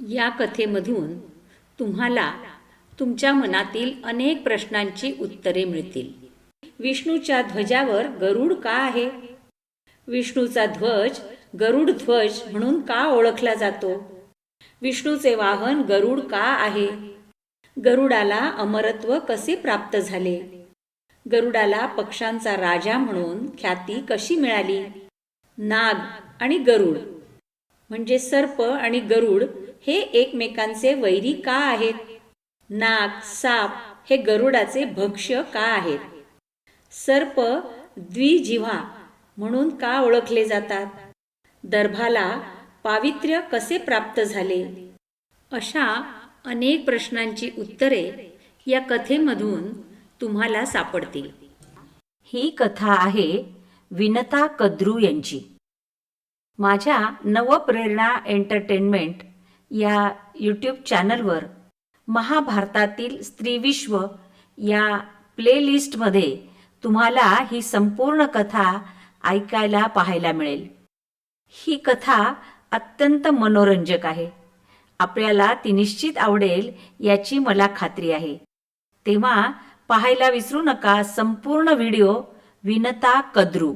या कथेमधून तुम्हाला तुमच्या मनातील अनेक प्रश्नांची उत्तरे मिळतील. विष्णूच्या ध्वजावर गरुड का आहे? विष्णूचा ध्वज गरुड ध्वज म्हणून का ओळखला जातो? विष्णूचे वाहन गरुड का आहे? गरुडाला अमरत्व कसे प्राप्त झाले? गरुडाला पक्ष्यांचा राजा म्हणून ख्याती कशी मिळाली? नाग आणि गरुड म्हणजे सर्प आणि गरुड हे एकमेकांचे वैरी का आहेत? नाग, साप हे गरुडाचे भक्ष्य का आहेत? सर्प द्विजिव्हा म्हणून का ओळखले जातात? दर्भाला पावित्र्य कसे प्राप्त झाले? अशा अनेक प्रश्नांची उत्तरे या कथेमधून तुम्हाला सापडतील. ही कथा आहे विनता कद्रू यांची. माझ्या नवप्रेरणा एंटरटेनमेंट या यूट्यूब चॅनलवर महाभारतातील स्त्रीविश्व या प्लेलिस्टमध्ये तुम्हाला ही संपूर्ण कथा ऐकायला पाहायला मिळेल. ही कथा अत्यंत मनोरंजक आहे. आपल्याला ती निश्चित आवडेल याची मला खात्री आहे. तेव्हा पाहायला विसरू नका संपूर्ण व्हिडिओ विनता कद्रू.